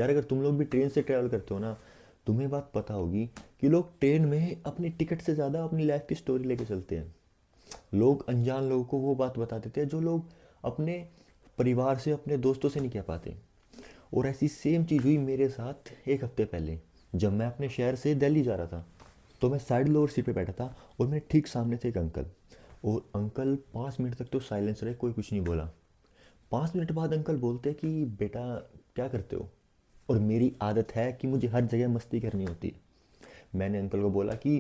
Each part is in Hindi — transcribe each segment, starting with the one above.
यार अगर तुम लोग भी ट्रेन से ट्रैवल करते हो ना, तुम्हें बात पता होगी कि लोग ट्रेन में अपनी टिकट से ज़्यादा अपनी लाइफ की स्टोरी लेके चलते हैं। लोग अनजान लोगों को वो बात बता देते हैं जो लोग अपने परिवार से, अपने दोस्तों से नहीं कह पाते। और ऐसी सेम चीज़ हुई मेरे साथ एक हफ्ते पहले, जब मैं अपने शहर से दिल्ली जा रहा था। तो मैं साइड लोअर सीट पे बैठा था और मेरे ठीक सामने थे एक अंकल। और अंकल 5 मिनट तक तो साइलेंस रहे, कोई कुछ नहीं बोला। 5 मिनट बाद अंकल बोलते कि बेटा क्या करते हो। और मेरी आदत है कि मुझे हर जगह मस्ती करनी होती है। मैंने अंकल को बोला कि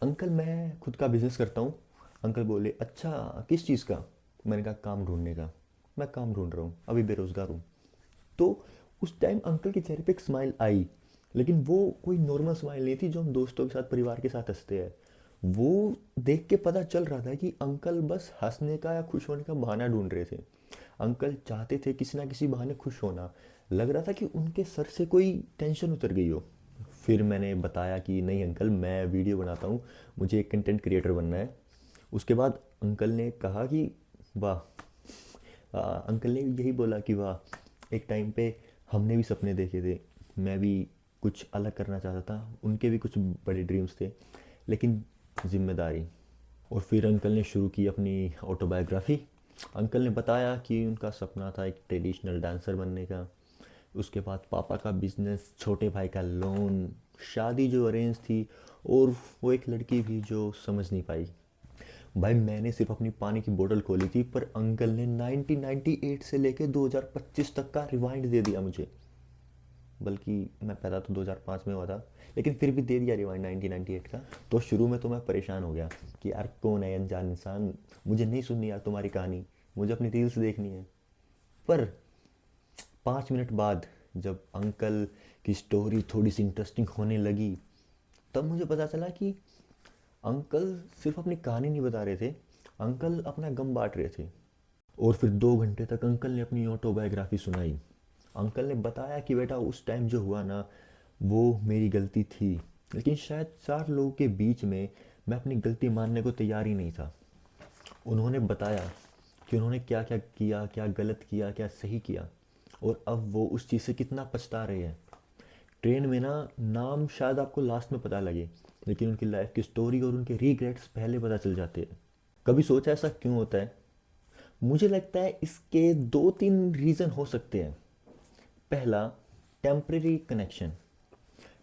अंकल मैं खुद का बिज़नेस करता हूँ। अंकल बोले अच्छा, किस चीज़ का। मैंने कहा काम ढूंढने का। मैं काम ढूंढ रहा हूँ, अभी बेरोज़गार हूँ। तो उस टाइम अंकल के चेहरे पे एक स्माइल आई, लेकिन वो कोई नॉर्मल स्माइल नहीं थी जो हम दोस्तों के साथ, परिवार के साथ हंसते हैं। वो देख के पता चल रहा था कि अंकल बस हंसने का या खुश होने का बहाना ढूंढ रहे थे। अंकल चाहते थे किसी ना किसी बहाने खुश होना। लग रहा था कि उनके सर से कोई टेंशन उतर गई हो। फिर मैंने बताया कि नहीं अंकल, मैं वीडियो बनाता हूँ, मुझे एक कंटेंट क्रिएटर बनना है। उसके बाद अंकल ने कहा कि वाह। अंकल ने यही बोला कि वाह, एक टाइम पे हमने भी सपने देखे थे, मैं भी कुछ अलग करना चाहता था, उनके भी कुछ बड़े ड्रीम्स थे, लेकिन जिम्मेदारी। और फिर अंकल ने शुरू की अपनी ऑटोबायोग्राफी। अंकल ने बताया कि उनका सपना था एक ट्रेडिशनल डांसर बनने का। उसके बाद पापा का बिजनेस, छोटे भाई का लोन, शादी जो अरेंज थी, और वो एक लड़की भी जो समझ नहीं पाई। भाई मैंने सिर्फ अपनी पानी की बोतल खोली थी, पर अंकल ने 1998 से लेके 2025 तक का रिवाइंड दे दिया मुझे। बल्कि मैं पैदा तो 2005 में हुआ था, लेकिन फिर भी दे दिया रिवाइंड 1998 का। तो शुरू में तो मैं परेशान हो गया कि यार कौन है अनजान इंसान, मुझे नहीं सुननी यार तुम्हारी कहानी, मुझे अपनी रील्स देखनी है। पर 5 मिनट बाद जब अंकल की स्टोरी थोड़ी सी इंटरेस्टिंग होने लगी, तब मुझे पता चला कि अंकल सिर्फ अपनी कहानी नहीं बता रहे थे, अंकल अपना गम बांट रहे थे। और फिर 2 घंटे तक अंकल ने अपनी ऑटोबायोग्राफी सुनाई। अंकल ने बताया कि बेटा उस टाइम जो हुआ ना, वो मेरी गलती थी, लेकिन शायद 4 लोगों के बीच में मैं अपनी गलती मानने को तैयार ही नहीं था। उन्होंने बताया कि उन्होंने क्या क्या किया, क्या गलत किया, क्या सही किया, और अब वो उस चीज़ से कितना पछता रहे हैं। ट्रेन में ना, नाम शायद आपको लास्ट में पता लगे, लेकिन उनकी लाइफ की स्टोरी और उनके रिग्रेट्स पहले पता चल जाते हैं। कभी सोचा ऐसा क्यों होता है? मुझे लगता है इसके 2-3 रीज़न हो सकते हैं। पहला, टेम्परेरी कनेक्शन।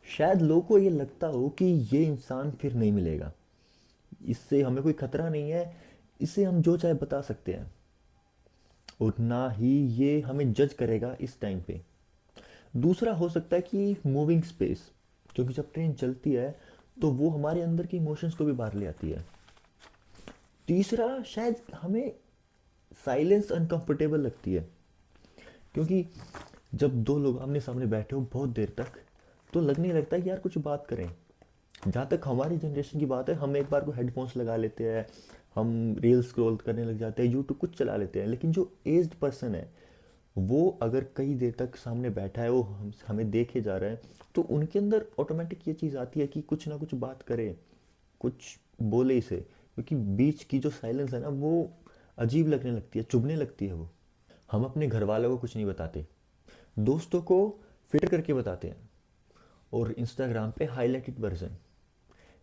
शायद लोगों को ये लगता हो कि ये इंसान फिर नहीं मिलेगा, इससे हमें कोई खतरा नहीं है, इसे हम जो चाहे बता सकते हैं, और ना ही ये हमें जज करेगा इस टाइम पे। दूसरा हो सकता है कि मूविंग स्पेस, क्योंकि जब ट्रेन चलती है तो वो हमारे अंदर के इमोशंस को भी बाहर ले आती है। तीसरा, शायद हमें साइलेंस अनकंफर्टेबल लगती है, क्योंकि जब दो लोग आमने सामने बैठे हो बहुत देर तक, तो लगने लगता है कि यार कुछ बात करें। जहाँ तक हमारी जनरेशन की बात है, हम एक बार को हेडफोन्स लगा लेते हैं, हम रील स्क्रॉल करने लग जाते हैं, यूट्यूब कुछ चला लेते हैं। लेकिन जो एज्ड पर्सन है, वो अगर कई देर तक सामने बैठा है, वो हमें देखे जा रहा है, तो उनके अंदर ऑटोमेटिक ये चीज़ आती है कि कुछ ना कुछ बात करे, कुछ बोले इसे, क्योंकि बीच की जो साइलेंस है ना, वो अजीब लगने लगती है, चुभने लगती है वो। हम अपने घर वालों को कुछ नहीं बताते, दोस्तों को फिल्टर करके बताते हैं, और इंस्टाग्राम पे हाईलाइटेड वर्जन।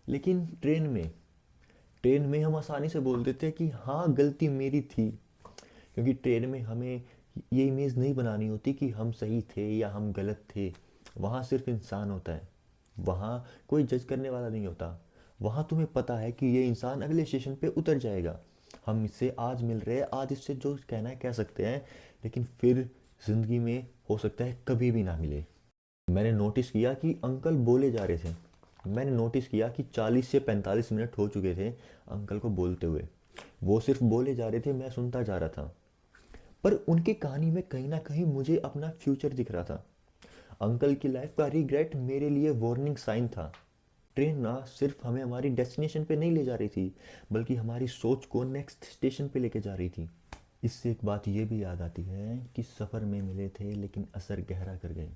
लेकिन ट्रेन में हम आसानी से बोल देते हैं कि हाँ गलती मेरी थी, क्योंकि ट्रेन में हमें ये इमेज नहीं बनानी होती कि हम सही थे या हम गलत थे। वहाँ सिर्फ इंसान होता है, वहाँ कोई जज करने वाला नहीं होता। वहाँ तुम्हें पता है कि ये इंसान अगले स्टेशन पे उतर जाएगा, हम इससे आज मिल रहे हैं, आज इससे जो कहना है कह सकते हैं, लेकिन फिर ज़िंदगी में हो सकता है कभी भी ना मिले। मैंने नोटिस किया कि अंकल बोले जा रहे थे। मैंने नोटिस किया कि 40 से 45 मिनट हो चुके थे अंकल को बोलते हुए। वो सिर्फ बोले जा रहे थे, मैं सुनता जा रहा था। पर उनकी कहानी में कहीं ना कहीं मुझे अपना फ्यूचर दिख रहा था। अंकल की लाइफ का रिग्रेट मेरे लिए वार्निंग साइन था। ट्रेन ना सिर्फ हमें हमारी डेस्टिनेशन पे नहीं ले जा रही थी, बल्कि हमारी सोच को नेक्स्ट स्टेशन पे लेके जा रही थी। इससे एक बात ये भी याद आती है कि सफ़र में मिले थे लेकिन असर गहरा कर गए।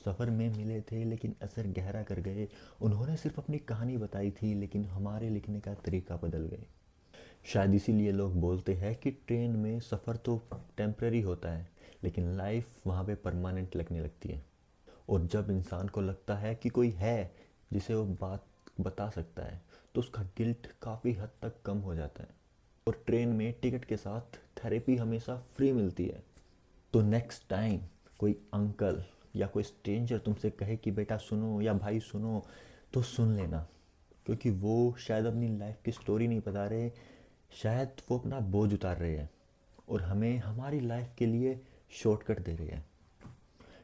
सफ़र में मिले थे लेकिन असर गहरा कर गए। उन्होंने सिर्फ अपनी कहानी बताई थी, लेकिन हमारे लिखने का तरीका बदल गए। शायद इसीलिए लोग बोलते हैं कि ट्रेन में सफ़र तो टेम्पररी होता है, लेकिन लाइफ वहाँ पे परमानेंट लगने लगती है। और जब इंसान को लगता है कि कोई है जिसे वो बात बता सकता है, तो उसका गिल्ट काफ़ी हद तक कम हो जाता है। और ट्रेन में टिकट के साथ थेरेपी हमेशा फ्री मिलती है। तो नेक्स्ट टाइम कोई अंकल या कोई स्ट्रेंजर तुमसे कहे कि बेटा सुनो या भाई सुनो, तो सुन लेना, क्योंकि वो शायद अपनी लाइफ की स्टोरी नहीं बता रहे, शायद वो अपना बोझ उतार रहे हैं और हमें हमारी लाइफ के लिए शॉर्टकट दे रहे हैं।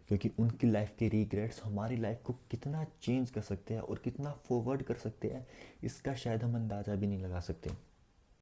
क्योंकि उनकी लाइफ के रिग्रेट्स हमारी लाइफ को कितना चेंज कर सकते हैं और कितना फॉरवर्ड कर सकते हैं, इसका शायद हम अंदाज़ा भी नहीं लगा सकते।